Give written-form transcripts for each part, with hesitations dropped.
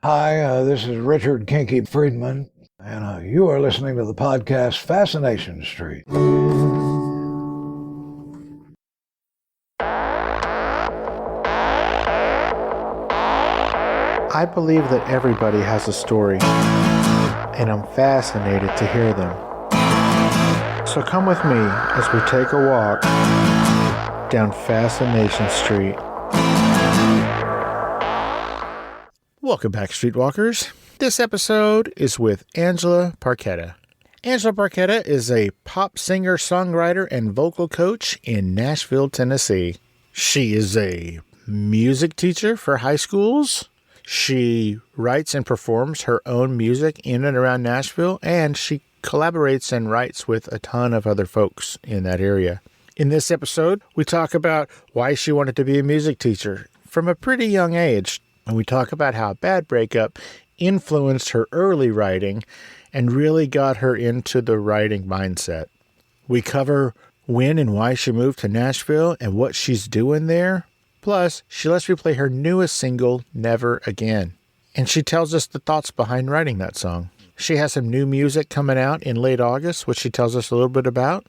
Hi, this is Richard Kinky Friedman, and you are listening to the podcast Fascination Street. I believe that everybody has a story, and I'm fascinated to hear them. So come with me as we take a walk down Fascination Street. Welcome back, Streetwalkers. This episode is with Angela Parchetta. Angela Parchetta is a pop singer, songwriter, and vocal coach in Nashville, Tennessee. She is a music teacher for high schools. She writes and performs her own music in and around Nashville, and she collaborates and writes with a ton of other folks in that area. In this episode, we talk about why she wanted to be a music teacher from a pretty young age, and we talk about how a bad breakup influenced her early writing and really got her into the writing mindset. We cover when and why she moved to Nashville and what she's doing there. Plus, she lets me play her newest single, Never Again. And she tells us the thoughts behind writing that song. She has some new music coming out in late August, which she tells us a little bit about.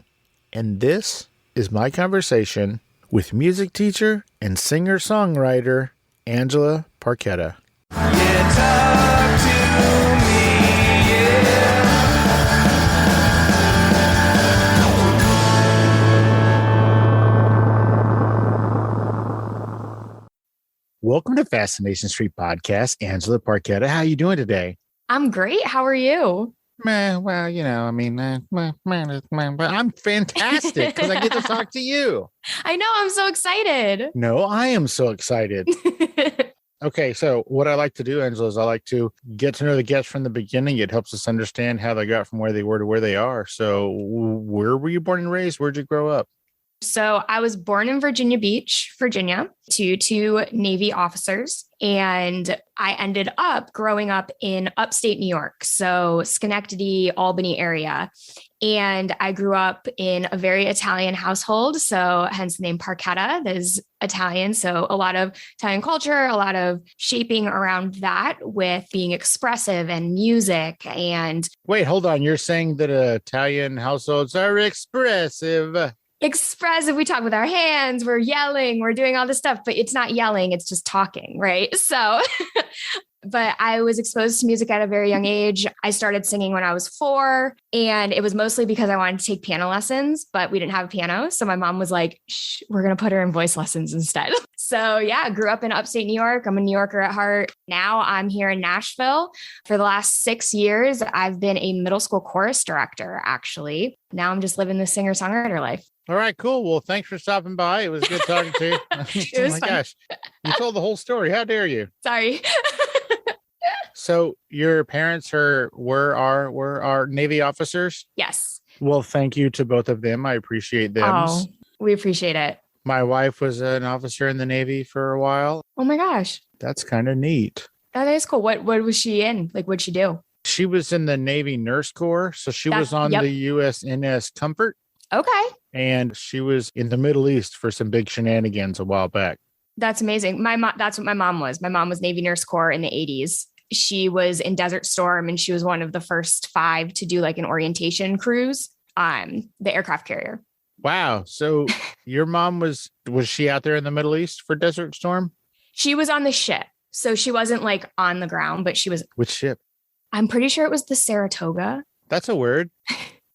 And this is my conversation with music teacher and singer-songwriter Angela Parchetta. Yeah, talk to me, yeah. Welcome to Fascination Street Podcast, Angela Parchetta. How are you doing today? I'm great. How are you? Well, I'm fantastic because I get to talk to you. I know. I'm so excited. No, I am so excited. Okay, so what I like to do, Angela, is I like to get to know the guests from the beginning. It helps us understand how they got from where they were to where they are. So where were you born and raised? Where'd you grow up? So I was born in Virginia Beach, Virginia, to two Navy officers. And I ended up growing up in upstate New York, so Schenectady, Albany area. And I grew up in a very Italian household. So hence the name Parchetta, that is Italian. So a lot of Italian culture, a lot of shaping around that with being expressive and music. And Wait, hold on. You're saying that Italian households are expressive. We talk with our hands, we're yelling, we're doing all this stuff, but it's not yelling, it's just talking, right? So, but I was exposed to music at a very young age. I started singing when I was 4, and it was mostly because I wanted to take piano lessons, but we didn't have a piano. So my mom was like, shh, we're going to put her in voice lessons instead. So yeah, I grew up in upstate New York. I'm a New Yorker at heart. Now I'm here in Nashville. For the last 6 years, I've been a middle school chorus director, actually. Now I'm just living the singer-songwriter life. All right, cool. Well, thanks for stopping by. It was good talking to you. It was fun. Gosh, you told the whole story. How dare you? Sorry. So your parents were Navy officers? Yes. Well, thank you to both of them. I appreciate them. Oh, we appreciate it. My wife was an officer in the Navy for a while. Oh my gosh. That's kind of neat. That is cool. What was she in? Like, what'd she do? She was in the Navy Nurse Corps. So she was on the USNS Comfort. Okay. And she was in the Middle East for some big shenanigans a while back. That's amazing. That's what my mom was. My mom was Navy Nurse Corps in the 80s. She was in Desert Storm, and she was one of the first 5 to do like an orientation cruise on the aircraft carrier. Wow. So your mom was she out there in the Middle East for Desert Storm? She was on the ship. So she wasn't like on the ground, but she was. Which ship? I'm pretty sure it was the Saratoga. That's a word.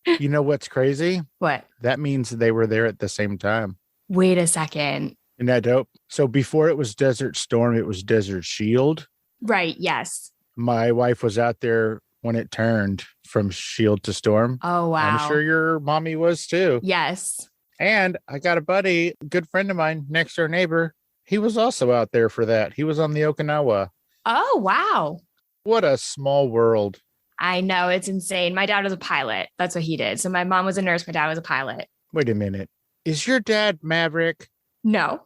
You know what's crazy? What? That means they were there at the same time. Wait a second. Isn't that dope? So before it was Desert Storm, it was Desert Shield. Right. Yes. My wife was out there when it turned from Shield to Storm. Oh, wow. I'm sure your mommy was too. Yes. And I got a buddy, a good friend of mine, next door neighbor. He was also out there for that. He was on the Okinawa. Oh, wow. What a small world. I know. It's insane. My dad was a pilot. That's what he did. So my mom was a nurse. My dad was a pilot. Wait a minute. Is your dad Maverick? No.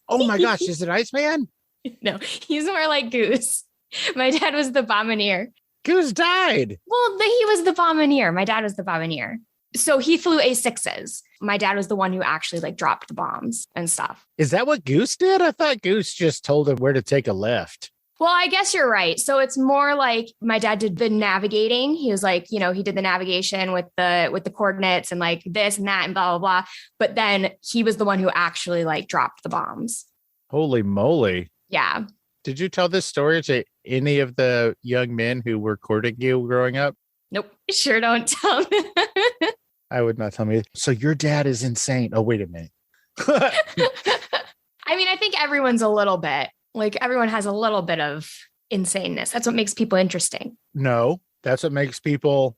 Oh my gosh. Is it Iceman? No, he's more like Goose. My dad was the bombardier. Goose died. Well, he was the bombardier. My dad was the bombardier. So he flew A6s. My dad was the one who actually like dropped the bombs and stuff. Is that what Goose did? I thought Goose just told him where to take a left. Well, I guess you're right. So it's more like my dad did the navigating. He was like, he did the navigation with the coordinates and like this and that and blah, blah, blah. But then he was the one who actually like dropped the bombs. Holy moly. Yeah. Did you tell this story to any of the young men who were courting you growing up? Nope. Sure don't tell me. I would not tell me. So your dad is insane. Oh, wait a minute. I mean, I think everyone's a little bit. Like everyone has a little bit of insaneness. That's what makes people interesting. No, that's what makes people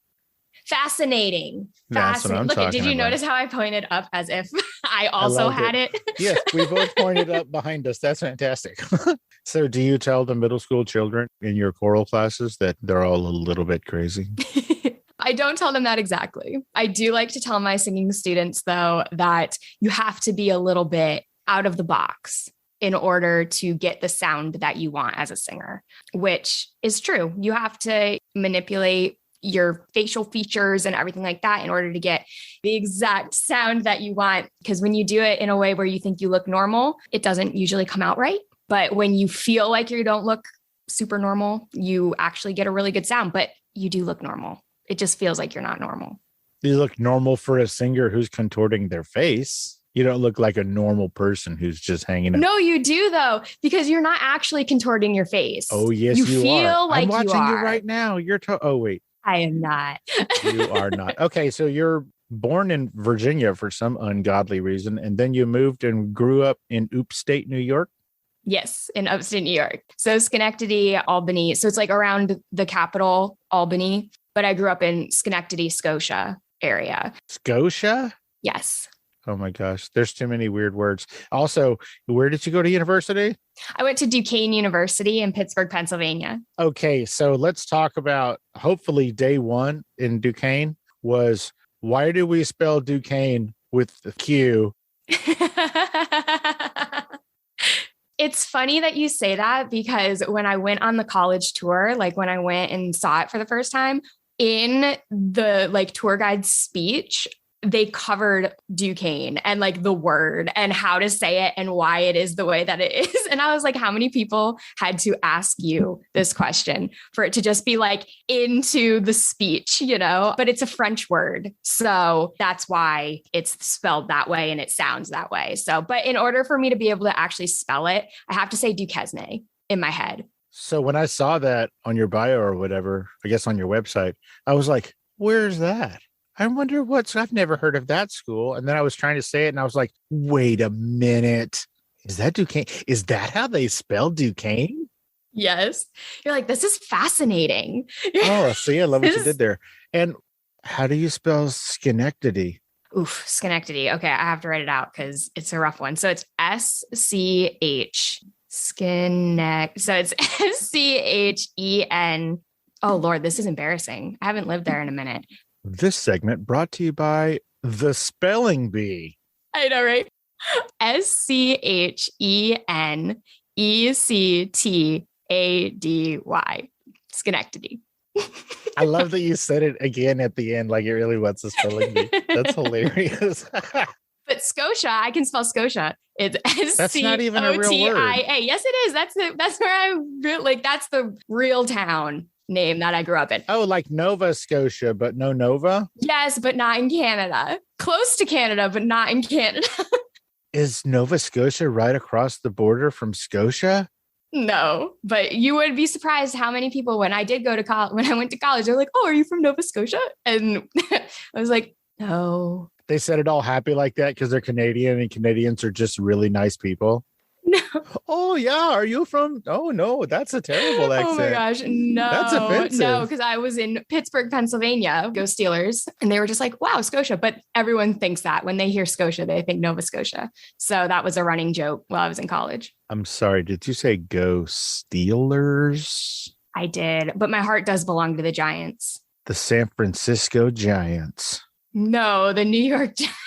fascinating. That's what I'm Look, talking did you about. notice how I pointed up as if I also had it? Yes, we both pointed up behind us. That's fantastic. So do you tell the middle school children in your choral classes that they're all a little bit crazy? I don't tell them that exactly. I do like to tell my singing students, though, that you have to be a little bit out of the box in order to get the sound that you want as a singer, which is true. You have to manipulate your facial features and everything like that in order to get the exact sound that you want. Because when you do it in a way where you think you look normal, it doesn't usually come out right. But when you feel like you don't look super normal, you actually get a really good sound, but you do look normal. It just feels like you're not normal. You look normal for a singer who's contorting their face. You don't look like a normal person who's just hanging out. No, you do though, because you're not actually contorting your face. Oh, yes, you you feel are. like I'm watching you you are. right now. Oh, wait. I am not. You are not. Okay, so you're born in Virginia for some ungodly reason, and then you moved and grew up in upstate New York? Yes, in upstate New York. So Schenectady, Albany. So it's like around the capital, Albany. But I grew up in Schenectady, Scotia area. Scotia? Yes. Oh my gosh, there's too many weird words. Also, where did you go to university? I went to Duquesne University in Pittsburgh, Pennsylvania. Okay, so let's talk about hopefully day one in Duquesne was why do we spell Duquesne with the Q? It's funny that you say that because when I went on the college tour, like when I went and saw it for the first time, in the like tour guide's speech, they covered Duquesne and like the word and how to say it and why it is the way that it is. And I was like, how many people had to ask you this question for it to just be like into the speech, but it's a French word. So that's why it's spelled that way and it sounds that way. So, but in order for me to be able to actually spell it, I have to say Duquesne in my head. So when I saw that on your bio or whatever, I guess on your website, I was like, where's that? I wonder I've never heard of that school. And then I was trying to say it and I was like, wait a minute. Is that Duquesne? Is that how they spell Duquesne? Yes. You're like, this is fascinating. Oh, see, I love what you did there. And how do you spell Schenectady? Oof, Schenectady. Okay, I have to write it out because it's a rough one. So it's SCH. So it's SCHEN. Oh, Lord, this is embarrassing. I haven't lived there in a minute. This segment brought to you by the Spelling Bee. I know, right? SCHENECTADY. Schenectady. I love that you said it again at the end, like it really was a spelling bee. That's hilarious. But Scotia, I can spell Scotia. It's SCOTIA. That's not even a real word. Yes, it is. That's where that's the real town name that I grew up in. Oh, like Nova Scotia, but no Nova? Yes, but not in Canada. Close to Canada, but not in Canada. Is Nova Scotia right across the border from Scotia? No, but you would be surprised how many people, when I did go to college, when I went to college, they're like, oh, are you from Nova Scotia? And I was like, no. They said it all happy like that because they're Canadian and Canadians are just really nice people. No. Oh, yeah. Are you from? Oh, no, that's a terrible accent. Oh my gosh. No. That's offensive. No, because I was in Pittsburgh, Pennsylvania, go Steelers. And they were just like, wow, Scotia. But everyone thinks that when they hear Scotia, they think Nova Scotia. So that was a running joke while I was in college. I'm sorry. Did you say go Steelers? I did. But my heart does belong to the Giants. The San Francisco Giants. No, the New York Giants.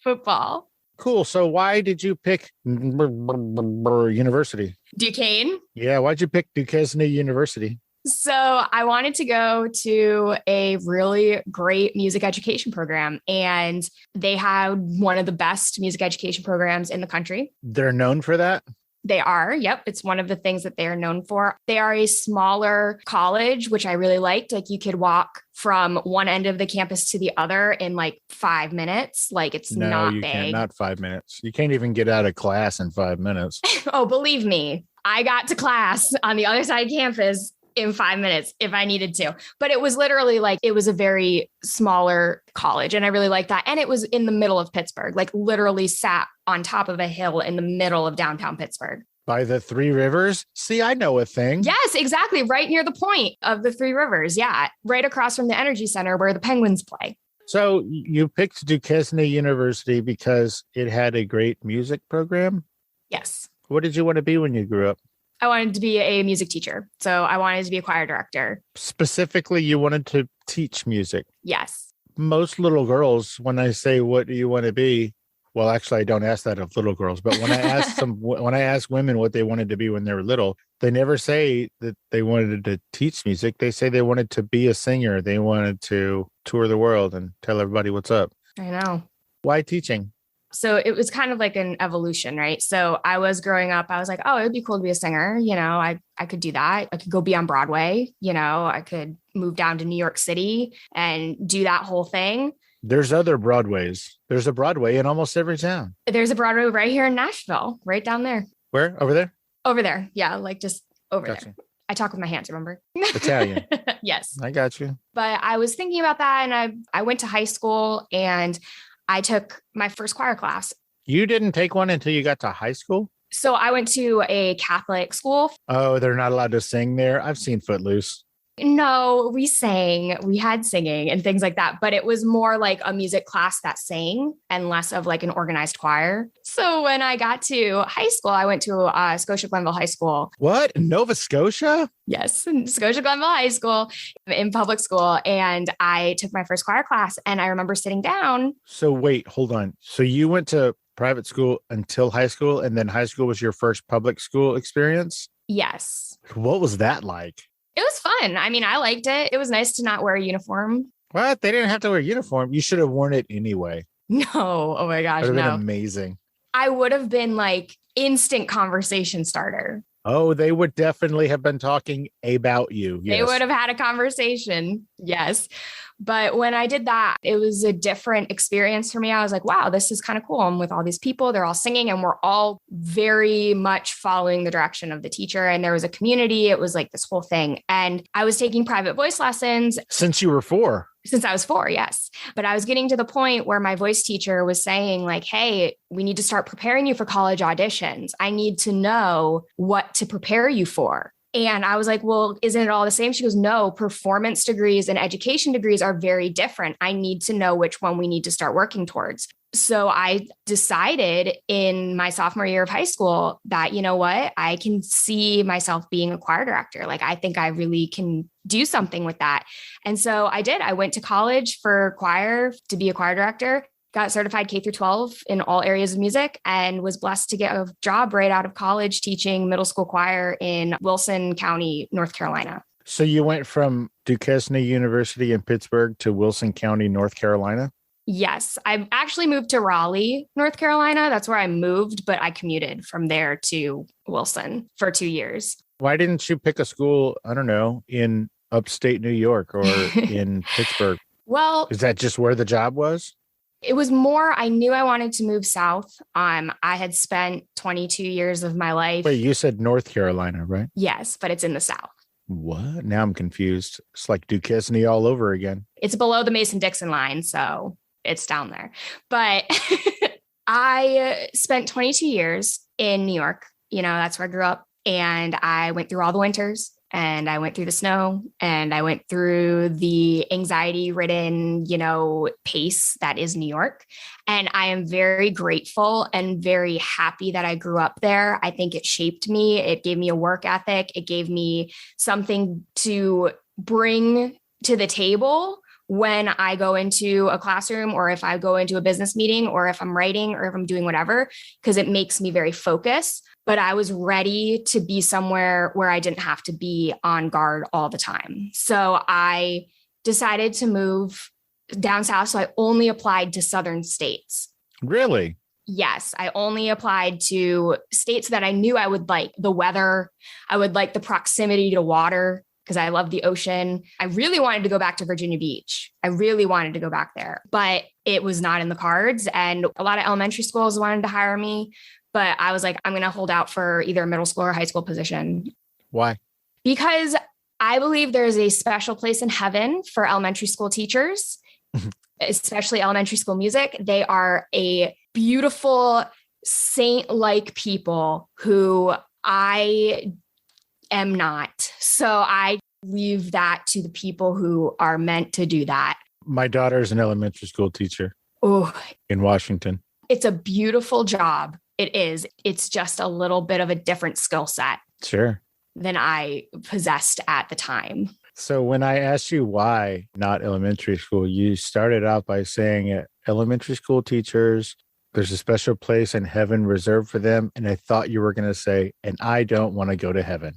Football. Cool. So why did you pick university? Duquesne. Yeah, why'd you pick Duquesne University? So I wanted to go to a really great music education program, and they had one of the best music education programs in the country. They're known for that? They are. Yep. It's one of the things that they are known for. They are a smaller college, which I really liked. Like you could walk from one end of the campus to the other in like 5 minutes. Like it's No, not you big. can't. Not 5 minutes. You can't even get out of class in 5 minutes. Oh, believe me, I got to class on the other side of campus in 5 minutes if I needed to. But it was literally like, it was a very smaller college. And I really liked that. And it was in the middle of Pittsburgh, like literally sat on top of a hill in the middle of downtown Pittsburgh. By the Three Rivers? See, I know a thing. Yes, exactly. Right near the point of the Three Rivers. Yeah. Right across from the Energy Center where the Penguins play. So you picked Duquesne University because it had a great music program? Yes. What did you want to be when you grew up? I wanted to be a music teacher. So I wanted to be a choir director. Specifically, you wanted to teach music. Yes. Most little girls, when I say, what do you want to be? Well, actually, I don't ask that of little girls, but when I ask when I ask women what they wanted to be when they were little, they never say that they wanted to teach music. They say they wanted to be a singer. They wanted to tour the world and tell everybody what's up. I know. Why teaching? So it was kind of like an evolution, right? So I was growing up, I was like, oh, it would be cool to be a singer. You know, I could do that. I could go be on Broadway. You know, I could move down to New York City and do that whole thing. There's other Broadways. There's a Broadway in almost every town. There's a Broadway right here in Nashville, right down there. Where? Over there? Over there. Yeah, like just over Gotcha. there. I talk with my hands, remember? Italian. Yes. I got you. But I was thinking about that and I went to high school and I took my first choir class. You didn't take one until you got to high school? So I went to a Catholic school. Oh, they're not allowed to sing there? I've seen Footloose. No, we sang, we had singing and things like that, but it was more like a music class that sang and less of like an organized choir. So when I got to high school, I went to Scotia Glenville High School. What? Nova Scotia? Yes, in Scotia Glenville High School in public school. And I took my first choir class and I remember sitting down. So wait, hold on. So you went to private school until high school and then high school was your first public school experience? Yes. What was that like? It was fun. I mean, I liked it. It was nice to not wear a uniform. What? They didn't have to wear a uniform. You should have worn it anyway. No. Oh my gosh, It would have no. been amazing. I would have been like instant conversation starter. Oh, they would definitely have been talking about you. They Yes. would have had a conversation. Yes. But when I did that, it was a different experience for me. I was like, wow, this is kind of cool. I'm with all these people. They're all singing and we're all very much following the direction of the teacher. And there was a community. It was like this whole thing. And I was taking private voice lessons. Since you were 4. Since I was 4, yes. But I was getting to the point where my voice teacher was saying like, hey, we need to start preparing you for college auditions. I need to know what to prepare you for. And I was like, well, isn't it all the same? She goes, no, performance degrees and education degrees are very different. I need to know which one we need to start working towards. So I decided in my sophomore year of high school that, you know what, I can see myself being a choir director. Like, I think I really can do something with that. And so I did. I went to college for choir to be a choir director, got certified K through 12 in all areas of music, and was blessed to get a job right out of college teaching middle school choir in Wilson County, North Carolina. So you went from Duquesne University in Pittsburgh to Wilson County, North Carolina? Yes, I actually moved to Raleigh, North Carolina. That's where I moved, but I commuted from there to Wilson for 2 years. Why didn't you pick a school, I don't know, in upstate New York or in Pittsburgh? Well, Is that just where the job was? it was more, I knew I wanted to move south. I had spent 22 years of my life. Wait, you said North Carolina, right? Yes, but it's in the south. What? Now I'm confused. It's like Duquesne all over again. It's below the Mason-Dixon line, so it's down there. But I spent 22 years in New York. You know, that's where I grew up. And I went through all the winters and I went through the snow and I went through the anxiety ridden, you know, pace that is New York. And I am very grateful and very happy that I grew up there. I think it shaped me. It gave me a work ethic. It gave me something to bring to the table when I go into a classroom or if I go into a business meeting or if I'm writing or if I'm doing whatever, because it makes me very focused. But I was ready to be somewhere where I didn't have to be on guard all the time. So I decided to move down south. So I only applied to southern states. Really? Yes, I only applied to states that I knew I would like the weather. I would like the proximity to water because I love the ocean. I really wanted to go back to Virginia Beach. I really wanted to go back there, but it was not in the cards. And a lot of elementary schools wanted to hire me, but I was like, I'm going to hold out for either a middle school or high school position. Why? Because I believe there is a special place in heaven for elementary school teachers, especially elementary school music. They are a beautiful saint-like people who I am not. So I leave that to the people who are meant to do that. My daughter's an elementary school teacher Oh, in Washington. it's a beautiful job. It is. It's just a little bit of a different skill set Sure. than I possessed at the time. So when I asked you why not elementary school, you started out by saying elementary school teachers, there's a special place in heaven reserved for them. And I thought you were going to say, and I don't want to go to heaven.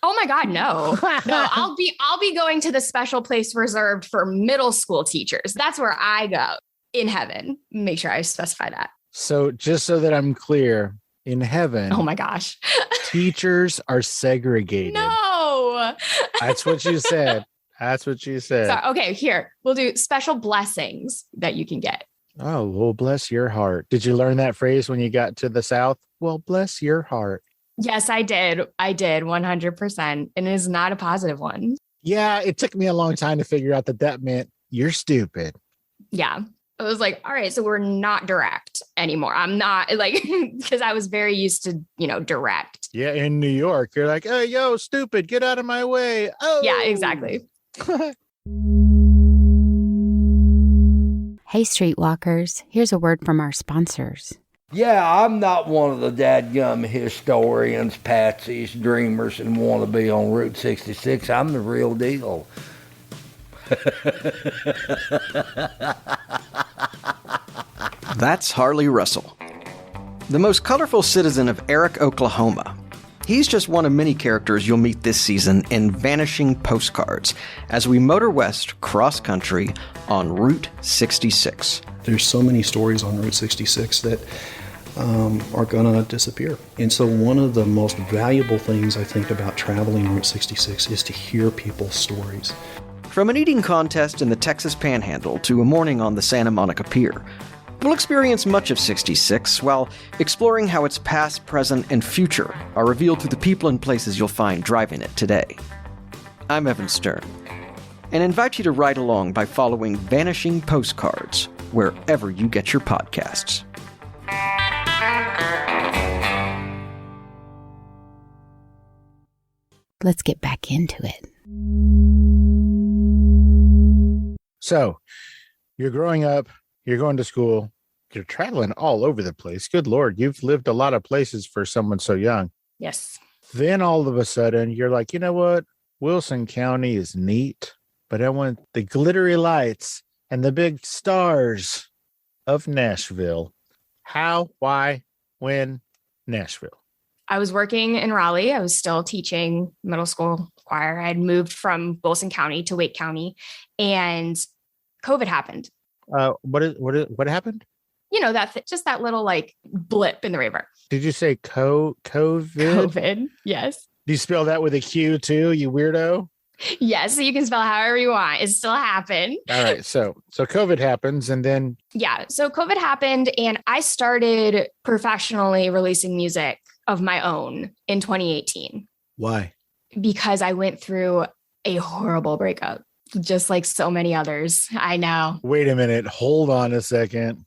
Oh my God, no. No, I'll be going to the special place reserved for middle school teachers. That's where I go in heaven. Make sure I specify that. So just so that I'm clear, in heaven, Oh my gosh. teachers are segregated. No. That's what you said. That's what you said. So, okay, here. We'll do special blessings that you can get. Oh, well, bless your heart. Did you learn that phrase when you got to the South? Well, bless your heart. Yes, I did. I did 100%. And it is not a positive one. Yeah, it took me a long time to figure out that meant you're stupid. Yeah. I was like, all right, so we're not direct anymore. I'm not like, because I was very used to, direct. Yeah, in New York, you're like, hey, yo, stupid, get out of my way. Oh, Yeah, exactly. Hey, Streetwalkers, here's a word from our sponsors. Yeah, I'm not one of the dadgum historians, patsies, dreamers, and wannabe on Route 66. I'm the real deal. That's Harley Russell, the most colorful citizen of Eric, Oklahoma. He's just one of many characters you'll meet this season in Vanishing Postcards as we motor west cross-country on Route 66. There's so many stories on Route 66 that are going to disappear. And so one of the most valuable things I think about traveling Route 66 is to hear people's stories. From an eating contest in the Texas Panhandle to a morning on the Santa Monica Pier, we'll experience much of 66 while exploring how its past, present, and future are revealed through the people and places you'll find driving it today. I'm Evan Stern, and invite you to ride along by following Vanishing Postcards wherever you get your podcasts. Let's get back into it. So you're growing up, you're going to school, you're traveling all over the place. Good Lord, you've lived a lot of places for someone so young. Yes. Then all of a sudden, you're like, you know what? Wilson County is neat, but I want the glittery lights and the big stars of Nashville. How, why, when, Nashville? I was working in Raleigh. I was still teaching middle school choir. I had moved from Wilson County to Wake County, and COVID happened. What happened? Just that little blip in the radar. Did you say COVID? COVID. Yes. Do you spell that with a Q too, you weirdo? Yes. So you can spell however you want. It still happened. All right. So COVID happens, and then. Yeah. So COVID happened, and I started professionally releasing music of my own in 2018. Why? Because I went through a horrible breakup, just like so many others. I know. Wait a minute. Hold on a second.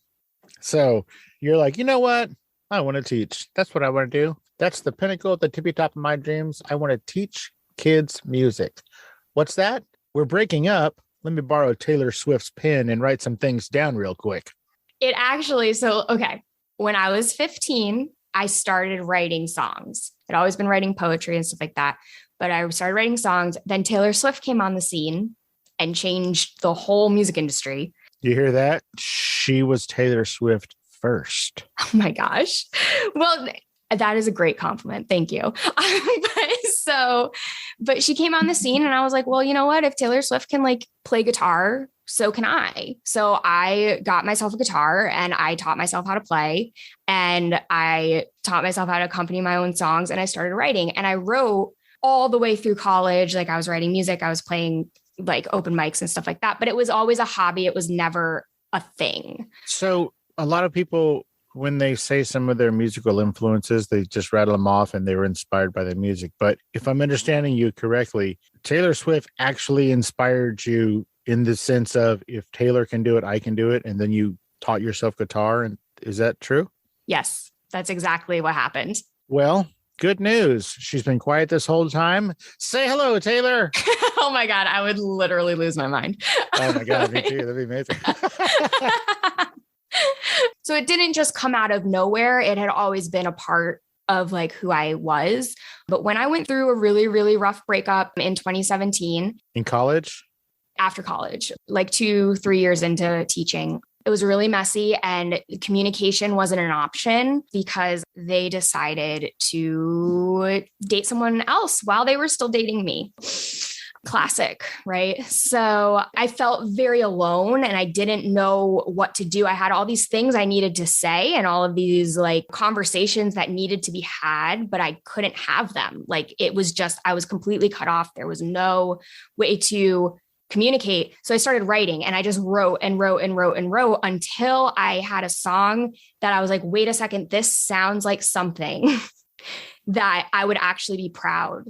So you're like, you know what? I want to teach. That's what I want to do. That's the pinnacle at the tippy top of my dreams. I want to teach kids music. What's that? We're breaking up. Let me borrow Taylor Swift's pen and write some things down real quick. Okay. When I was 15, I started writing songs. I'd always been writing poetry and stuff like that, but I started writing songs. Then Taylor Swift came on the scene and changed the whole music industry. You hear that? She was Taylor Swift first. Oh my gosh. Well, that is a great compliment. Thank you. But she came on the scene, and I was like, well, you know what? If Taylor Swift can play guitar so can I. So I got myself a guitar and I taught myself how to play, and I taught myself how to accompany my own songs, and I started writing, and I wrote all the way through college. Like I was writing music, I was playing like open mics and stuff like that, but it was always a hobby. It was never a thing. So a lot of people, when they say some of their musical influences, they just rattle them off and they were inspired by the music. But if I'm understanding you correctly, Taylor Swift actually inspired you in the sense of, if Taylor can do it, I can do it. And then you taught yourself guitar. And is that true? Yes, that's exactly what happened. Well, good news. She's been quiet this whole time. Say hello, Taylor. Oh my God, I would literally lose my mind. Oh my God, me too. That'd be amazing. So it didn't just come out of nowhere. It had always been a part of like who I was. But when I went through a really, really rough breakup in 2017, In college? after college, like 2-3 years into teaching, it was really messy, and communication wasn't an option because they decided to date someone else while they were still dating me. Classic, right? So I felt very alone and I didn't know what to do. I had all these things I needed to say and all of these like conversations that needed to be had, but I couldn't have them. Like it was just, I was completely cut off. There was no way to communicate. So I started writing, and I just wrote and wrote and wrote and wrote until I had a song that I was like, wait a second, this sounds like something that I would actually be proud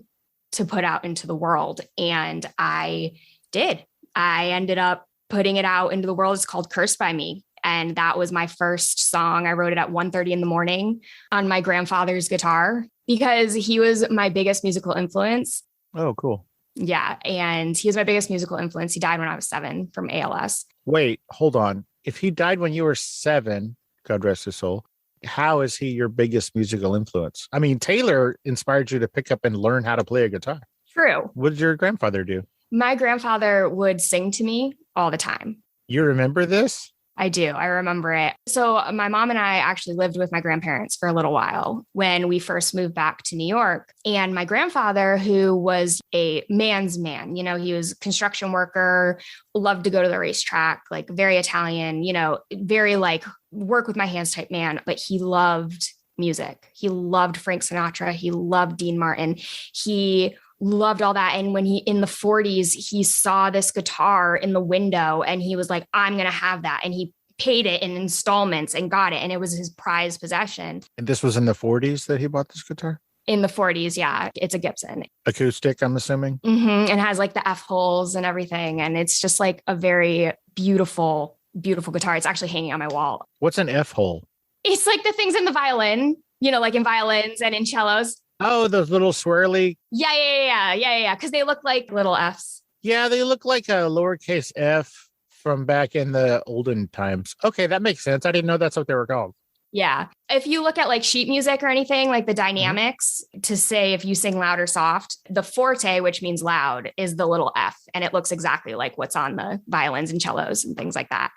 to put out into the world. And I did. I ended up putting it out into the world. It's called Cursed by Me. And that was my first song. I wrote it at 1:30 in the morning on my grandfather's guitar because he was my biggest musical influence. Oh, cool. Yeah. And he was my biggest musical influence. He died when I was 7 from ALS. Wait, hold on. If he died when you were 7, God rest his soul, how is he your biggest musical influence? I mean, Taylor inspired you to pick up and learn how to play a guitar. True. What did your grandfather do? My grandfather would sing to me all the time. You remember this? I do. I remember it. So my mom and I actually lived with my grandparents for a little while when we first moved back to New York. And my grandfather, who was a man's man, you know, he was a construction worker, loved to go to the racetrack, like very Italian, you know, very like work with my hands type man, but he loved music. He loved Frank Sinatra. He loved Dean Martin. He loved all that. And when he, in the 40s, he saw this guitar in the window and he was like, I'm going to have that. And he paid it in installments and got it. And it was his prized possession. And this was in the 40s that he bought this guitar? In the 40s. Yeah. It's a Gibson. Acoustic, I'm assuming? And has like the F holes and everything. And it's just like a very beautiful, beautiful guitar. It's actually hanging on my wall. What's an F hole? It's like the things in the violin, you know, like in violins and in cellos. Oh, those little swirly. Yeah. Because they look like little Fs. Yeah, they look like a lowercase f from back in the olden times. Okay, that makes sense. I didn't know that's what they were called. Yeah. If you look at like sheet music or anything, like the dynamics to say if you sing loud or soft, the forte, which means loud, is the little F. And it looks exactly like what's on the violins and cellos and things like that.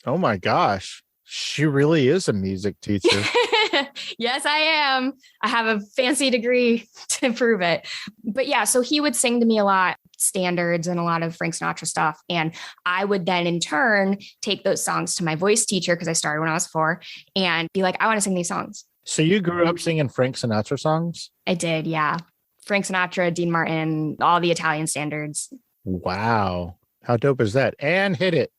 Oh my gosh. She really is a music teacher. Yes, I am. I have a fancy degree to prove it. But yeah, so he would sing to me a lot, standards and a lot of Frank Sinatra stuff. And I would then in turn take those songs to my voice teacher, because I started when I was 4, and be like, I want to sing these songs. So you grew up singing Frank Sinatra songs? I did, yeah. Frank Sinatra, Dean Martin, all the Italian standards. Wow. How dope is that? And hit it.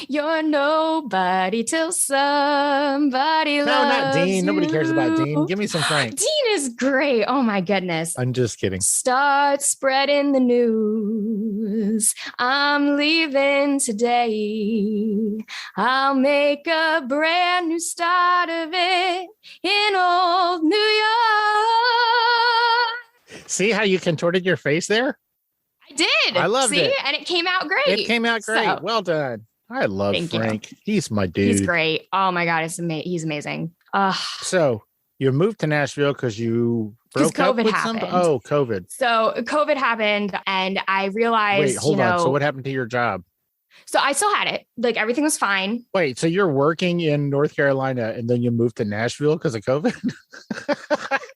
You're nobody till somebody loves No, not Dean. Nobody cares about Dean. you. Give me some Frank. Dean is great. Oh my goodness. I'm just kidding. Start spreading the news. I'm leaving today. I'll make a brand new start of it in old New York. See how you contorted your face there? I did. I loved it. And it came out great. It came out great. So, Well done. I love Thank you. Frank. He's my dude. he's great. Oh my God. He's amazing. So you moved to Nashville because you 'Cause broke up COVID with happened. somebody? Oh, COVID. So COVID happened and I realized, Wait, hold you know, on. So what happened to your job? so I still had it. Like everything was fine. Wait, so you're working in North Carolina and then you moved to Nashville because of COVID?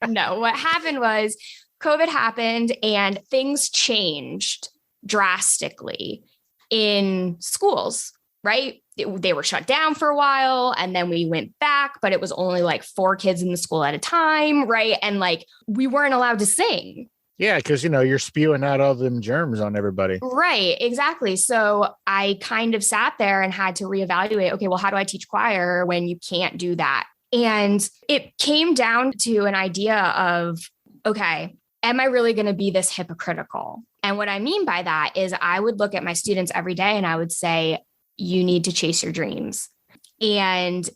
No, what happened was COVID happened and things changed drastically. in schools, right? They were shut down for a while and then we went back, but it was only like 4 kids in the school at a time, right? And like we weren't allowed to sing. Yeah, because, you're spewing out all them germs on everybody. Right, exactly. So I kind of sat there and had to reevaluate, okay, well, how do I teach choir when you can't do that? And it came down to an idea of, okay, am I really going to be this hypocritical? And what I mean by that is I would look at my students every day and I would say, you need to chase your dreams. And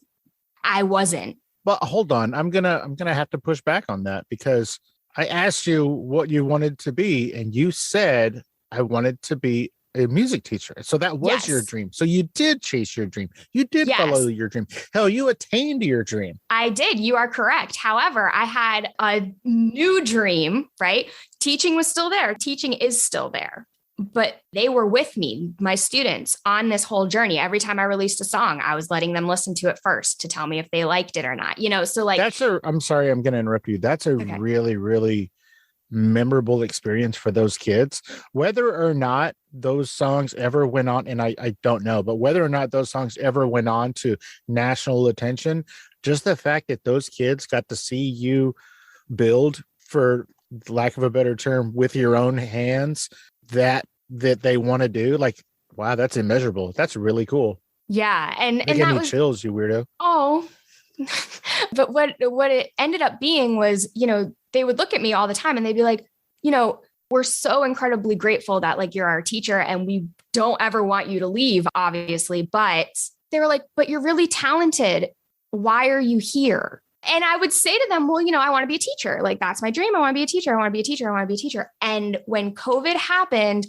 I wasn't. But hold on, I'm gonna have to push back on that because I asked you what you wanted to be, and you said I wanted to be a music teacher. So that was your dream. So you did chase your dream. You did follow your dream. Hell, you attained your dream. I did. You are correct. However, I had a new dream, right? Teaching was still there. Teaching is still there. But they were with me, my students, on this whole journey. Every time I released a song, I was letting them listen to it first to tell me if they liked it or not. So like I'm sorry, I'm going to interrupt you. That's a really, really memorable experience for those kids. Whether or not those songs ever went on, and I don't know, but whether or not those songs ever went on to national attention, just the fact that those kids got to see you build, for lack of a better term, with your own hands, that they want to do, like, wow, that's immeasurable. That's really cool. Yeah. And that was chills, you weirdo. Oh, but what it ended up being was, they would look at me all the time and they'd be like, we're so incredibly grateful that like you're our teacher and we don't ever want you to leave, obviously. But they were like, but you're really talented. Why are you here? And I would say to them, well, I want to be a teacher. Like, that's my dream. I want to be a teacher. I want to be a teacher. I want to be a teacher. And when COVID happened,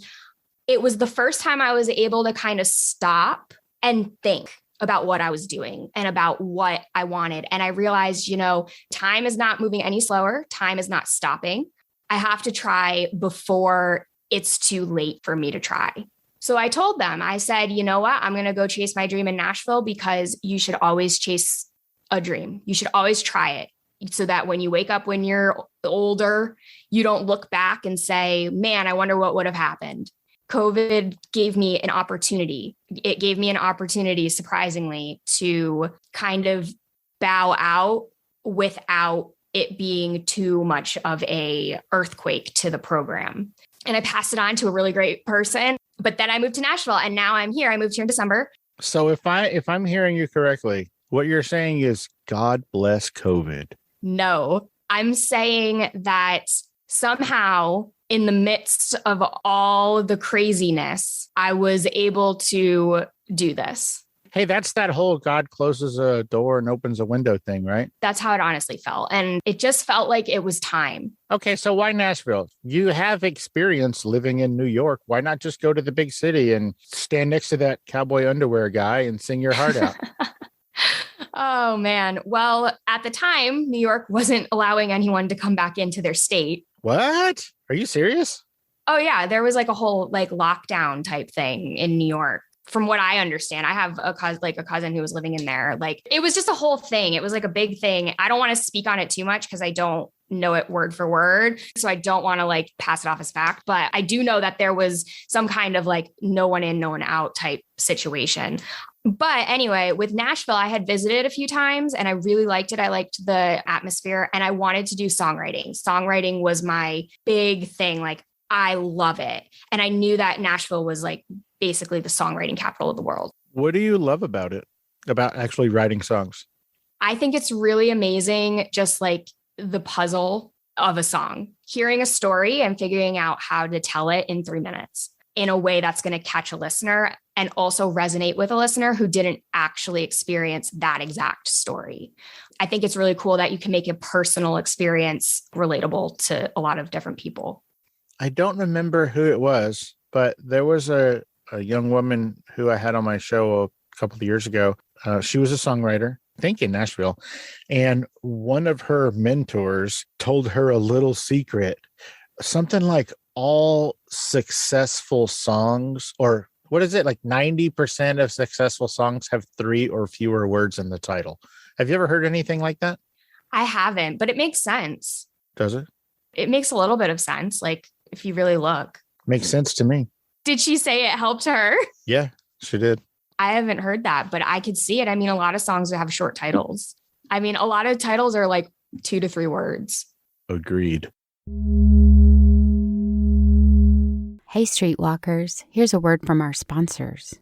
it was the first time I was able to kind of stop and think about what I was doing and about what I wanted. And I realized, time is not moving any slower. Time is not stopping. I have to try before it's too late for me to try. So I told them, I said, you know what? I'm going to go chase my dream in Nashville because you should always chase a dream. You should always try it so that when you wake up when you're older, you don't look back and say, man, I wonder what would have happened. COVID gave me an opportunity. It gave me an opportunity, surprisingly, to kind of bow out without it being too much of a earthquake to the program. And I passed it on to a really great person. But then I moved to Nashville and now I'm here. I moved here in December. So if I'm hearing you correctly, what you're saying is God bless COVID. No, I'm saying that somehow in the midst of all the craziness, I was able to do this. Hey, that's that whole God closes a door and opens a window thing, right? That's how it honestly felt. And it just felt like it was time. Okay, so why Nashville? You have experience living in New York. Why not just go to the big city and stand next to that cowboy underwear guy and sing your heart out? Oh, man. Well, at the time, New York wasn't allowing anyone to come back into their state. What? Are you serious? Oh, yeah. There was like a whole like lockdown type thing in New York. From what I understand, I have a cousin who was living in there. Like, it was just a whole thing. It was like a big thing. I don't want to speak on it too much because I don't know it word for word. So I don't want to like pass it off as fact, but I do know that there was some kind of like no one in, no one out type situation. But anyway, with Nashville, I had visited a few times and I really liked it. I liked the atmosphere and I wanted to do songwriting. Songwriting was my big thing. Like, I love it. And I knew that Nashville was like basically the songwriting capital of the world. What do you love about it, about actually writing songs? I think it's really amazing, just like the puzzle of a song, hearing a story and figuring out how to tell it in 3 minutes in a way that's going to catch a listener and also resonate with a listener who didn't actually experience that exact story. I think it's really cool that you can make a personal experience relatable to a lot of different people. I don't remember who it was, but there was a young woman who I had on my show a couple of years ago. She was a songwriter, I think in Nashville. And one of her mentors told her a little secret, something like all successful songs, or what is it? Like 90% of successful songs have 3 or fewer words in the title. Have you ever heard anything like that? I haven't, but it makes sense. Does it? It makes a little bit of sense. Like, if you really look. Makes sense to me. Did she say it helped her? Yeah, she did. I haven't heard that, but I could see it. I mean, a lot of songs have short titles. I mean, a lot of titles are like 2 to 3 words. Agreed. Hey, Streetwalkers, here's a word from our sponsors.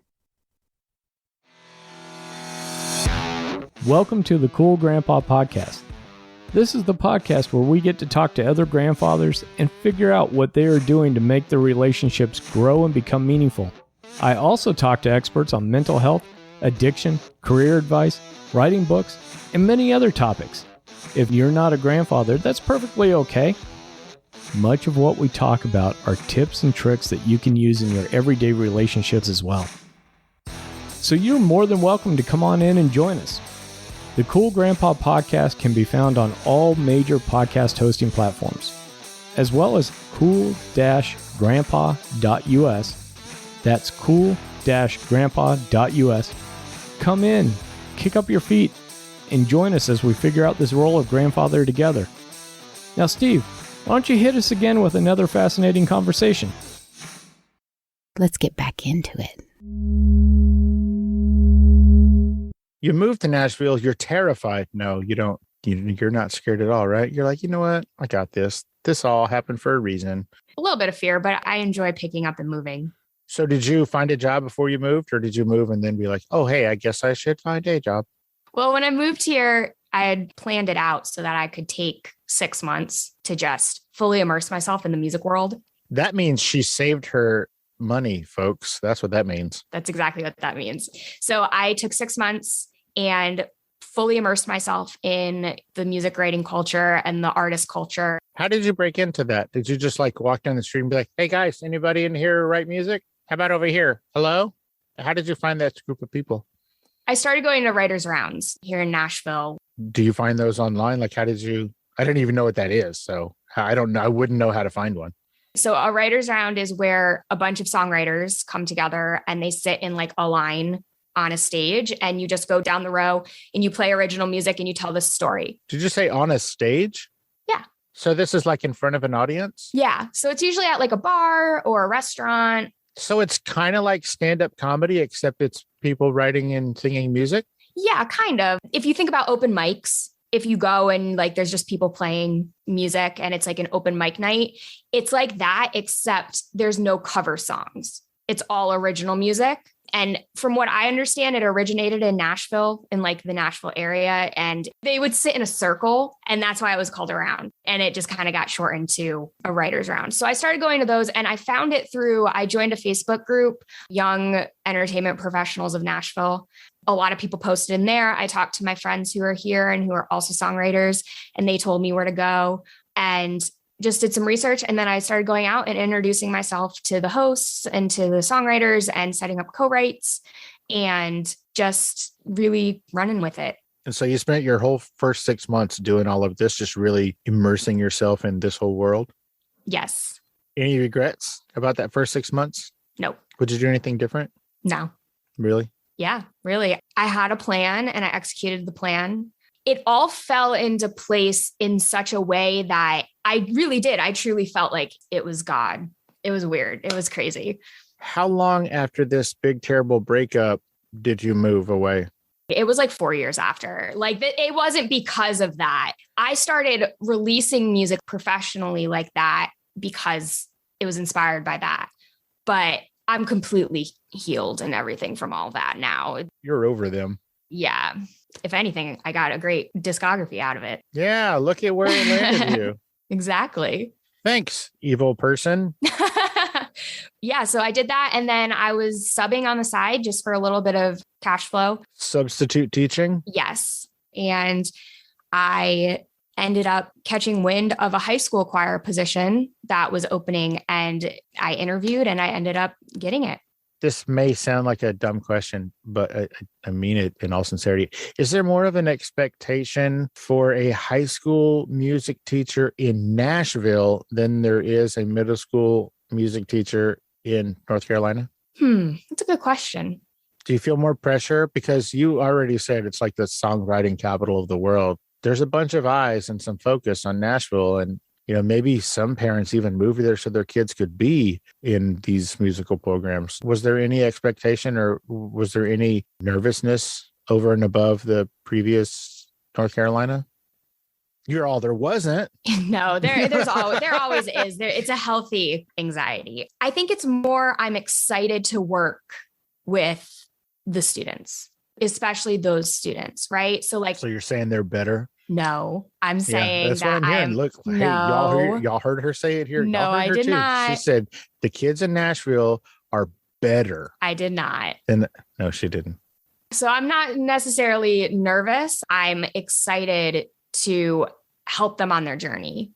Welcome to the Cool Grandpa Podcast. This is the podcast where we get to talk to other grandfathers and figure out what they are doing to make their relationships grow and become meaningful. I also talk to experts on mental health, addiction, career advice, writing books, and many other topics. If you're not a grandfather, that's perfectly okay. Much of what we talk about are tips and tricks that you can use in your everyday relationships as well. So you're more than welcome to come on in and join us. The Cool Grandpa Podcast can be found on all major podcast hosting platforms, as well as cool-grandpa.us. That's cool-grandpa.us. Come in, kick up your feet, and join us as we figure out this role of grandfather together. Now, Steve, why don't you hit us again with another fascinating conversation? Let's get back into it. You moved to Nashville. You're terrified. No, you don't. You're not scared at all, right? You're like, you know what? I got this. This all happened for a reason. A little bit of fear, but I enjoy picking up and moving. So did you find a job before you moved, or did you move and then be like, oh, hey, I guess I should find a job? Well, when I moved here, I had planned it out so that I could take 6 months to just fully immerse myself in the music world. That means she saved her money, folks. That's what that means. That's exactly what that means. So I took 6 months and fully immersed myself in the music writing culture and the artist culture. How did you break into that? Did you just like walk down the street and be like, hey guys, anybody in here write music? How about over here? Hello? How did you find that group of people? I started going to writers' rounds here in Nashville. Do you find those online? Like, how did you, I didn't even know what that is. So I don't know. I wouldn't know how to find one. So a writer's round is where a bunch of songwriters come together and they sit in like a line on a stage, and you just go down the row and you play original music and you tell this story. Did you say on a stage? Yeah. So this is like in front of an audience? Yeah. So it's usually at like a bar or a restaurant. So it's kind of like stand-up comedy, except it's people writing and singing music? Yeah, kind of. If you think about open mics, if you go and like there's just people playing music and it's like an open mic night, it's like that, except there's no cover songs. It's all original music. And from what I understand, it originated in Nashville, in like the Nashville area, and they would sit in a circle, and that's why it was called a round. And it just kind of got shortened to a writer's round. So I started going to those, and I found it through, I joined a Facebook group, Young Entertainment Professionals of Nashville. A lot of people posted in there. I talked to my friends who are here and who are also songwriters, and they told me where to go. And just did some research. And then I started going out and introducing myself to the hosts and to the songwriters and setting up co-writes and just really running with it. And so you spent your whole first 6 months doing all of this, just really immersing yourself in this whole world? Yes. Any regrets about that first 6 months? No. Would you do anything different? No. Really? Yeah, really. I had a plan and I executed the plan. It all fell into place in such a way that I really did. I truly felt like it was God. It was weird. It was crazy. How long after this big, terrible breakup did you move away? It was like 4 years after. Like it wasn't because of that. I started releasing music professionally like that because it was inspired by that. But I'm completely healed and everything from all that now. You're over them. Yeah. If anything, I got a great discography out of it. Yeah, look at where it landed you. Exactly. Thanks, evil person. Yeah, so I did that. And then I was subbing on the side just for a little bit of cash flow. Substitute teaching? Yes. And I ended up catching wind of a high school choir position that was opening. And I interviewed and I ended up getting it. This may sound like a dumb question, but I mean it in all sincerity. Is there more of an expectation for a high school music teacher in Nashville than there is a middle school music teacher in North Carolina? That's a good question. Do you feel more pressure? Because you already said it's like the songwriting capital of the world. There's a bunch of eyes and some focus on Nashville. And maybe some parents even move there so their kids could be in these musical programs. Was there any expectation or was there any nervousness over and above the previous North Carolina? You're all there wasn't. No, there always is. It's a healthy anxiety. I think it's more I'm excited to work with the students, especially those students, right? So you're saying they're better? No, I'm saying that's that what I'm hearing. Look, hey, y'all heard her say it here. No, Y'all heard I her did too. not. She said the kids in Nashville are better. I did not. No, she didn't. So I'm not necessarily nervous. I'm excited to help them on their journey.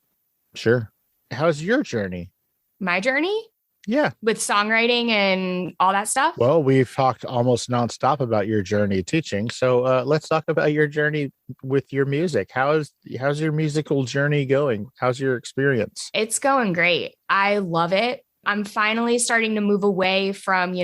Sure. How's your journey? My journey? Yeah. With songwriting and all that stuff? Well, we've talked almost nonstop about your journey teaching. So let's talk about your journey with your music. How's your musical journey going? How's your experience? It's going great. I love it. I'm finally starting to move away from,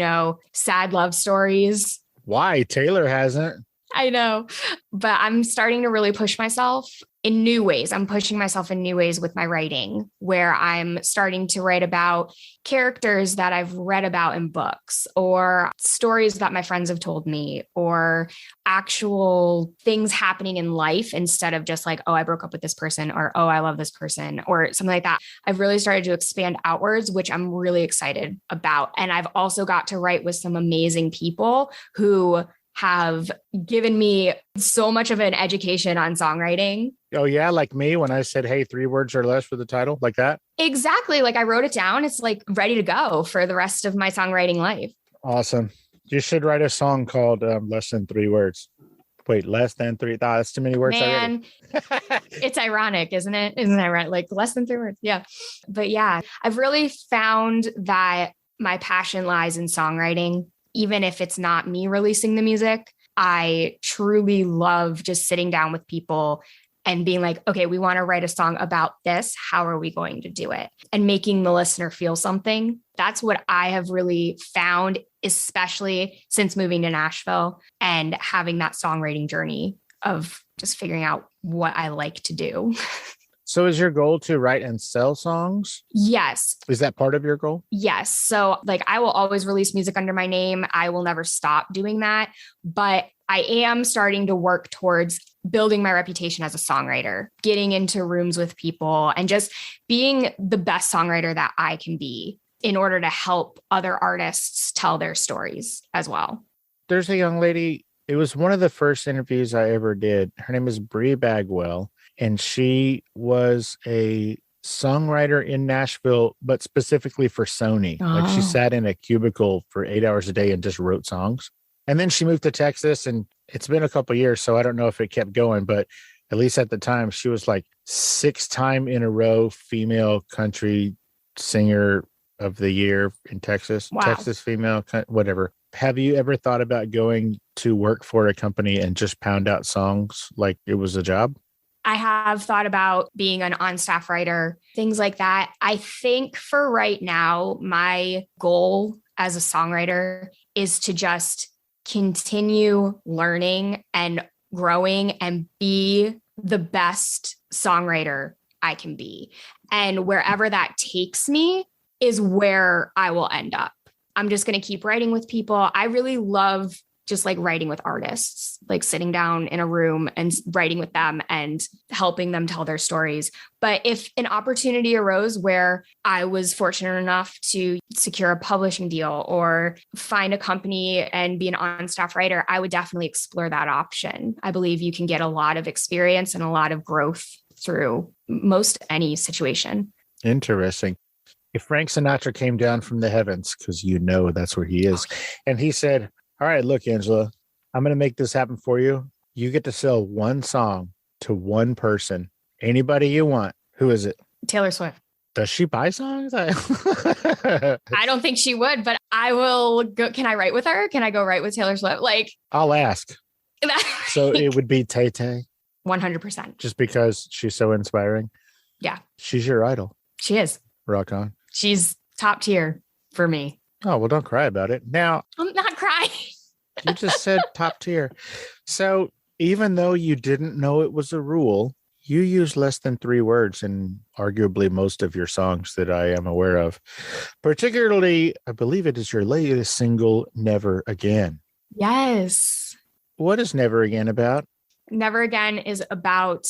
sad love stories. Why? Taylor hasn't. I know, but I'm starting to really push myself in new ways. I'm pushing myself in new ways with my writing, where I'm starting to write about characters that I've read about in books or stories that my friends have told me or actual things happening in life instead of just like, oh, I broke up with this person or, oh, I love this person or something like that. I've really started to expand outwards, which I'm really excited about. And I've also got to write with some amazing people who have given me so much of an education on songwriting. Oh, yeah. Like me when I said, hey, 3 words or less for the title, like that. Exactly. Like I wrote it down. It's like ready to go for the rest of my songwriting life. Awesome. You should write a song called Less Than 3 Words. Wait, less than 3. That's too many words. Man, it's ironic, isn't it? Isn't that right? Like less than 3 words. Yeah. But yeah, I've really found that my passion lies in songwriting. Even if it's not me releasing the music, I truly love just sitting down with people and being like, okay, we want to write a song about this. How are we going to do it? And making the listener feel something. That's what I have really found, especially since moving to Nashville and having that songwriting journey of just figuring out what I like to do. So is your goal to write and sell songs? Yes. Is that part of your goal? Yes. So I will always release music under my name. I will never stop doing that. But I am starting to work towards building my reputation as a songwriter, getting into rooms with people and just being the best songwriter that I can be in order to help other artists tell their stories as well. There's a young lady. It was one of the first interviews I ever did. Her name is Bree Bagwell. And she was a songwriter in Nashville, but specifically for Sony. Oh. Like she sat in a cubicle for 8 hours a day and just wrote songs. And then she moved to Texas and it's been a couple of years. So I don't know if it kept going, but at least at the time she was like 6-time in a row female country singer of the year in Texas. Wow. Texas female, whatever. Have you ever thought about going to work for a company and just pound out songs like it was a job? I have thought about being an on-staff writer, things like that. I think for right now, my goal as a songwriter is to just continue learning and growing and be the best songwriter I can be. And wherever that takes me is where I will end up. I'm just going to keep writing with people. I really love just like writing with artists, like sitting down in a room and writing with them and helping them tell their stories. But if an opportunity arose where I was fortunate enough to secure a publishing deal or find a company and be an on-staff writer, I would definitely explore that option. I believe you can get a lot of experience and a lot of growth through most any situation. Interesting. If Frank Sinatra came down from the heavens, because that's where he is, and he said, all right, look, Angela, I'm going to make this happen for you. You get to sell one song to one person, anybody you want. Who is it? Taylor Swift. Does she buy songs? I don't think she would, but I will go. Can I write with her? Can I go write with Taylor Swift? I'll ask. So it would be Tay Tay. 100%. Just because she's so inspiring. Yeah. She's your idol. She is. Rock on. She's top tier for me. Oh, well, don't cry about it. Now, I'm not crying. You just said top tier. So even though you didn't know it was a rule, You use less than 3 words in arguably most of your songs that I am aware of. Particularly, I believe it is your latest single, Never Again. Yes. What is Never Again about? Never Again is about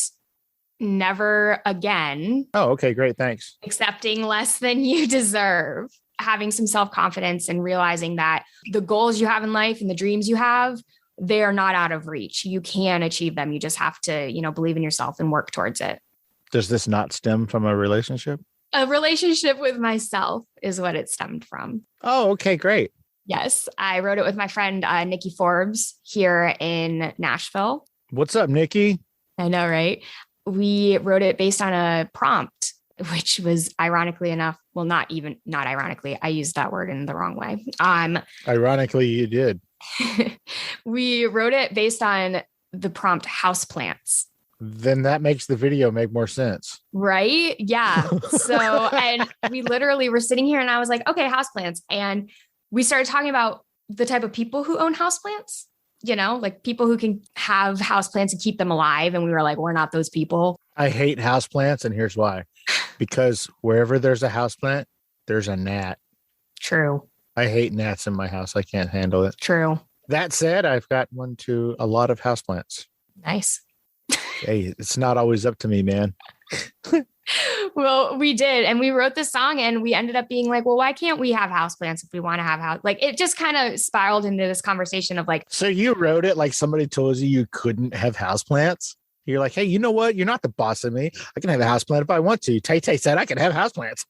never again Oh, okay, great. Thanks. accepting less than you deserve, having some self-confidence and realizing that the goals you have in life and the dreams you have, they are not out of reach. You can achieve them. You just have to, believe in yourself and work towards it. Does this not stem from a relationship? A relationship with myself is what it stemmed from. Oh, okay, great. Yes, I wrote it with my friend, Nikki Forbes here in Nashville. What's up, Nikki? I know, right? We wrote it based on a prompt, which was ironically enough, well, not ironically, I used that word in the wrong way. Ironically, you did. We wrote it based on the prompt houseplants. Then that makes the video make more sense. Right? Yeah. So, and we literally were sitting here and I was like, okay, houseplants. And we started talking about the type of people who own houseplants, like people who can have houseplants and keep them alive. And we were like, we're not those people. I hate houseplants, and here's why. Because wherever there's a houseplant, there's a gnat. True. I hate gnats in my house. I can't handle it. True. That said, I've got a lot of houseplants. Nice. Hey, it's not always up to me, man. Well, we did. And we wrote this song and we ended up being like, well, why can't we have houseplants if we want to have house? Like it just kind of spiraled into this conversation of like. So you wrote it like somebody told you couldn't have houseplants? You're like, hey, you know what? You're not the boss of me. I can have a houseplant if I want to. Tay said I can have houseplants.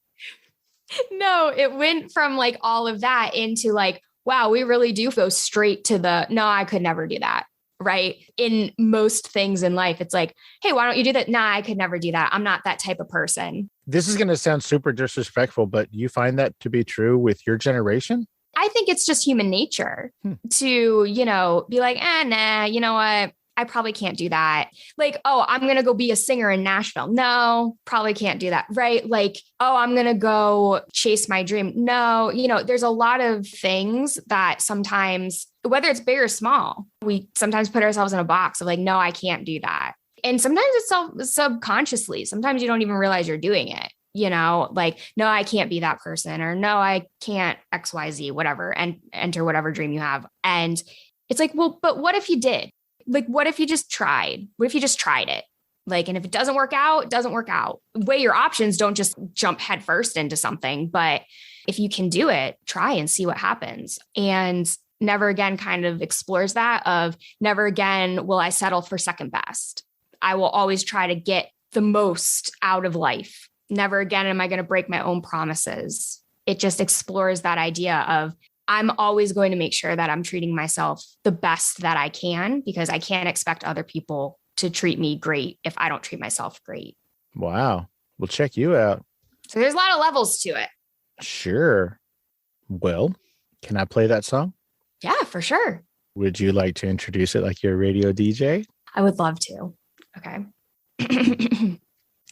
No, it went from like all of that into like, wow, we really do go straight to no, I could never do that. Right. In most things in life, it's like, hey, why don't you do that? Nah, I could never do that. I'm not that type of person. This is going to sound super disrespectful, but you find that to be true with your generation? I think it's just human nature to, be like, nah, you know what? I probably can't do that. Like, oh, I'm going to go be a singer in Nashville. No, probably can't do that. Right. Like, oh, I'm going to go chase my dream. No, there's a lot of things that sometimes, whether it's big or small, we sometimes put ourselves in a box of like, no, I can't do that. And sometimes it's subconsciously. Sometimes you don't even realize you're doing it. Like, no, I can't be that person, or no, I can't XYZ, whatever, and enter whatever dream you have. And it's like, well, but what if you did? Like, what if you just tried? What if you just tried it? Like, and if it doesn't work out, it doesn't work out. Weigh your options. Don't just jump headfirst into something. But if you can do it, try and see what happens. And Never Again kind of explores that of never again will I settle for second best. I will always try to get the most out of life. Never again am I going to break my own promises. It just explores that idea of I'm always going to make sure that I'm treating myself the best that I can, because I can't expect other people to treat me great if I don't treat myself great. Wow. We'll check you out. So there's a lot of levels to it. Sure. Well, can I play that song? Yeah, for sure. Would you like to introduce it like you're a radio DJ? I would love to. Okay. All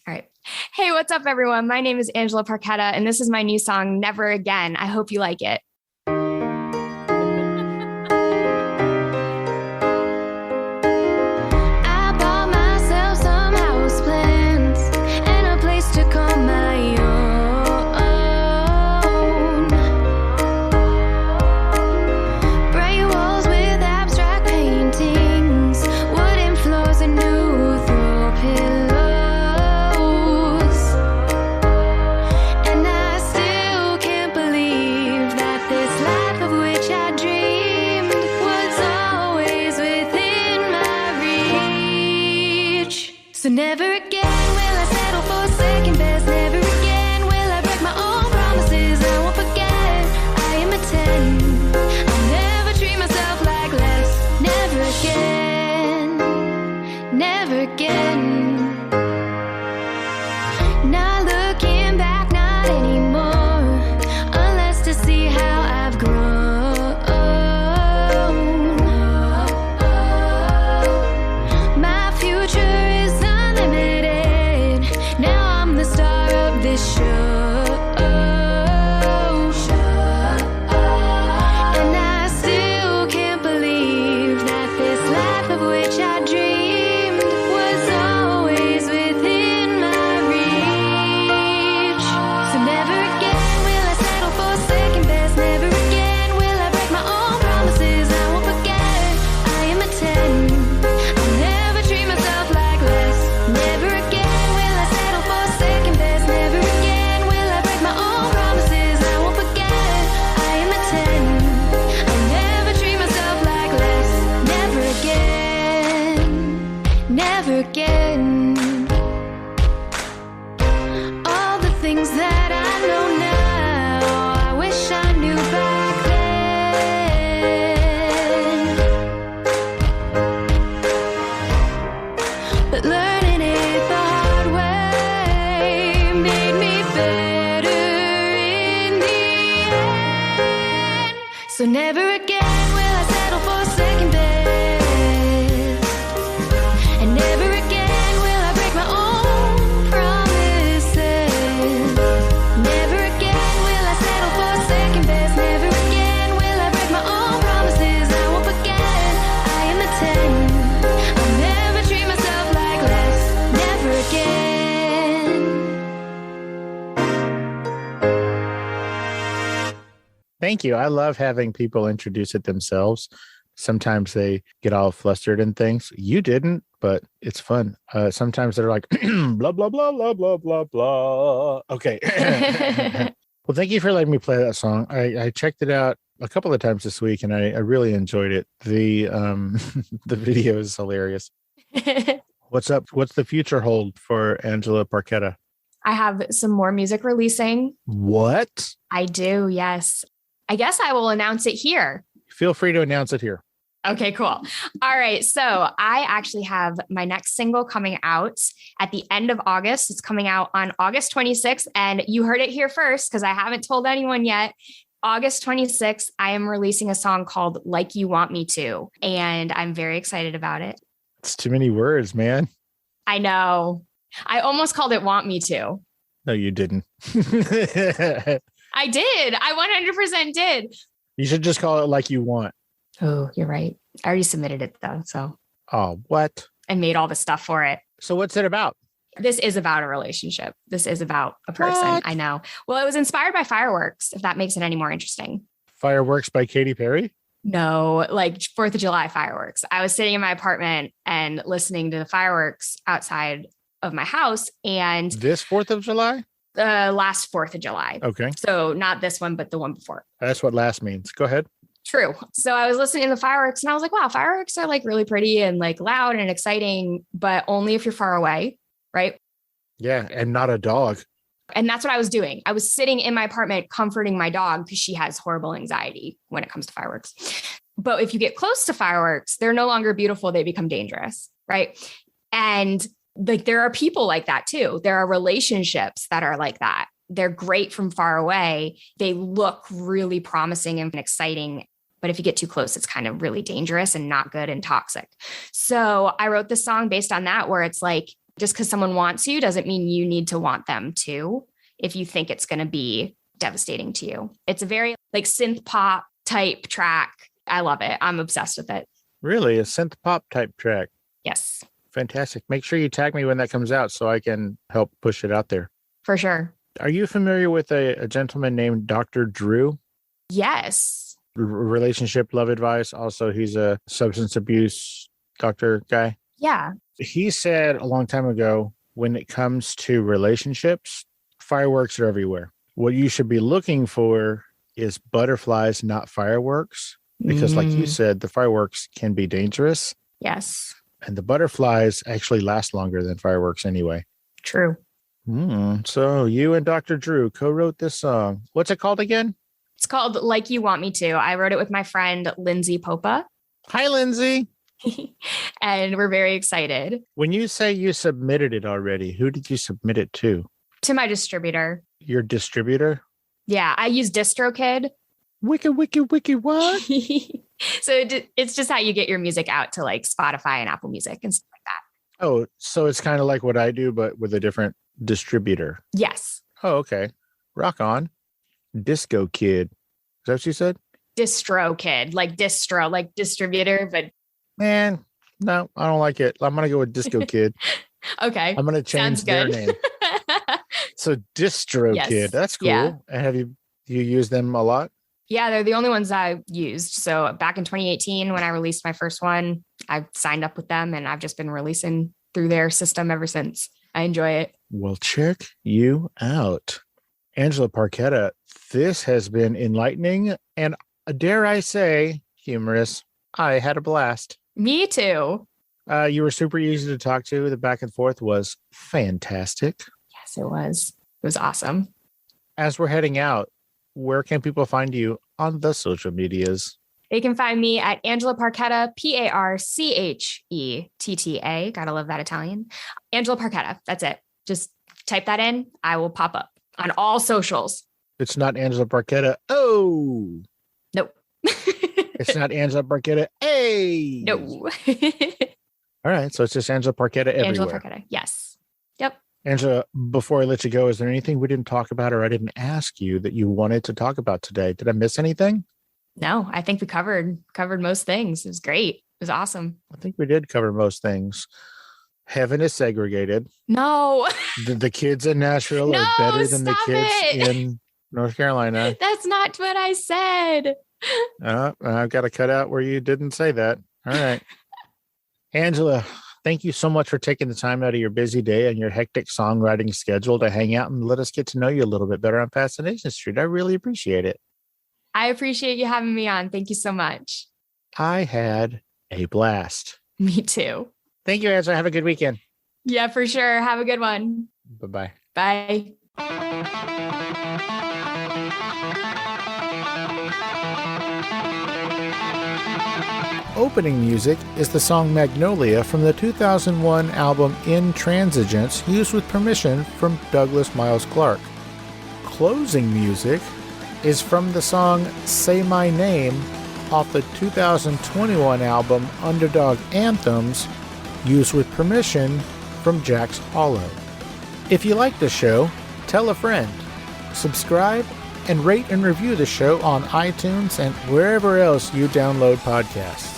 right. Hey, what's up, everyone? My name is Angela Parchetta, and this is my new song, Never Again. I hope you like it. So never again will I settle for second best. Never again will I break my own promises. I won't forget I am a 10. I'll never treat myself like less. Never again. Never again. Not looking back, not anymore. Unless to see how I've grown. My future is unlimited. Now I'm the star of this show. And I still can't believe that this life of which I dreamed was always with things that I know now, I wish I knew back then. But learning it the hard way made me better in the end. So never again will I settle for second best, and never again will I break my own promises. Never again will I settle for second best. Never again will I break my own promises. I won't forget I am a 10. I'll never treat myself like less. Never again. Thank you. I love having people introduce it themselves. Sometimes they get all flustered and things. You didn't, but it's fun. Sometimes they're like, blah, blah, blah, blah, blah, blah, blah. Okay. Well, thank you for letting me play that song. I checked it out a couple of times this week, and I really enjoyed it. The the video is hilarious. What's up? What's the future hold for Angela Parchetta? I have some more music releasing. What? I do, yes. I guess I will announce it here. Feel free to announce it here. Okay, cool. All right. So I actually have my next single coming out at the end of August. It's coming out on August 26th. And you heard it here first because I haven't told anyone yet. August 26th, I am releasing a song called Like You Want Me To. And I'm very excited about it. It's too many words, man. I know. I almost called it Want Me To. No, you didn't. I did. I 100% did. You should just call it Like You Want. Oh, you're right. I already submitted it though. So Oh, what? I made all the stuff for it. So what's it about? This is about a relationship. This is about a person. What? I know. Well, it was inspired by fireworks, if that makes it any more interesting. Fireworks by Katy Perry? No, like 4th of July fireworks. I was sitting in my apartment and listening to the fireworks outside of my house, and This 4th of July? the last 4th of July. Okay. So not this one, but the one before. That's what last means. Go ahead. True. So I was listening to the fireworks and I was like, wow, fireworks are like really pretty and like loud and exciting, but only if you're far away. Right. Yeah. And not a dog. And that's what I was doing. I was sitting in my apartment comforting my dog because she has horrible anxiety when it comes to fireworks. But if you get close to fireworks, they're no longer beautiful. They become dangerous. Right. And like there are people like that too. There are relationships that are like that. They're great from far away. They look really promising and exciting. But if you get too close, it's kind of really dangerous and not good and toxic. So I wrote this song based on that, where it's like, just because someone wants you doesn't mean you need to want them too, if you think it's going to be devastating to you. It's a very like synth pop type track. I love it. I'm obsessed with it. Really? A synth pop type track. Yes, Fantastic. Make sure you tag me when that comes out so I can help push it out there. for sure. Are you familiar with a gentleman named Dr. Drew? Yes. Relationship love advice. Also, he's a substance abuse doctor guy. Yeah. He said a long time ago, when it comes to relationships, fireworks are everywhere. What you should be looking for is butterflies, not fireworks. Because like you said, the fireworks can be dangerous. Yes. And the butterflies actually last longer than fireworks anyway. True. So you and Dr. Drew co-wrote this song. What's it called again? It's called Like You Want Me To. I wrote it with my friend, Lindsay Popa. Hi, Lindsay. And we're very excited. When you say you submitted it already, who did you submit it to? To my distributor. Your distributor? Yeah, I use DistroKid. Wiki, what? So it's just how you get your music out to like Spotify and Apple Music and stuff like that. Oh, so it's kind of like what I do, but with a different distributor. Yes. Oh, okay. Rock on. Disco Kid. Is that what you said? DistroKid, like distro, like distributor, but Man, no, I don't like it. I'm going to go with Disco Kid. okay. I'm going to change Sounds their good. name. So Distro Yes. Kid. That's cool. Yeah. And have you used them a lot? Yeah, they're the only ones I used. So back in 2018, when I released my first one, I signed up with them and I've just been releasing through their system ever since. I enjoy it. Well, check you out. Angela Parchetta, this has been enlightening and, dare I say, humorous. I had a blast. Me too. You were super easy to talk to. The back and forth was fantastic. Yes, it was. was awesome. As we're heading out, where can people find you on the social medias? They can find me at Angela Parchetta, Parchetta. Gotta love that Italian. Angela Parchetta. That's it. Just type that in. I will pop up on all socials. It's not Angela Parchetta. Oh, Nope. it's not Angela Parchetta. Hey. No. All right. So it's just Angela Parchetta everywhere. Angela Parchetta. Yes. Yep. Angela, before I let you go, is there anything we didn't talk about or I didn't ask you that you wanted to talk about today? Did I miss anything? No, I think we covered most things. It was great. It was awesome. I think we did cover most things. Heaven is segregated. No. The kids in Nashville No, are better than the stop kids it. in North Carolina. That's not what I said. I've got to cut out where you didn't say that. All right. Angela, thank you so much for taking the time out of your busy day and your hectic songwriting schedule to hang out and let us get to know you a little bit better on Fascination Street. I really appreciate it. I appreciate you having me on. Thank you so much. I had a blast. Me too. Thank you, Angela. Have a good weekend. Yeah, for sure. Have a good one. Bye-bye. Bye. Opening music is the song Magnolia from the 2001 album Intransigence, used with permission from Douglas Miles Clark. Closing music is from the song Say My Name off the 2021 album Underdog Anthems, used with permission from Jack's Hollow. If you like the show, tell a friend. Subscribe and rate and review the show on iTunes and wherever else you download podcasts.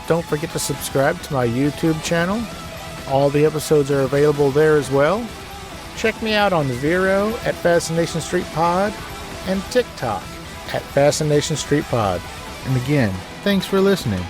Don't forget to subscribe to my YouTube channel. All the episodes are available there as well. Check me out on Vero at Fascination Street Pod and TikTok at Fascination Street Pod. And again, thanks for listening.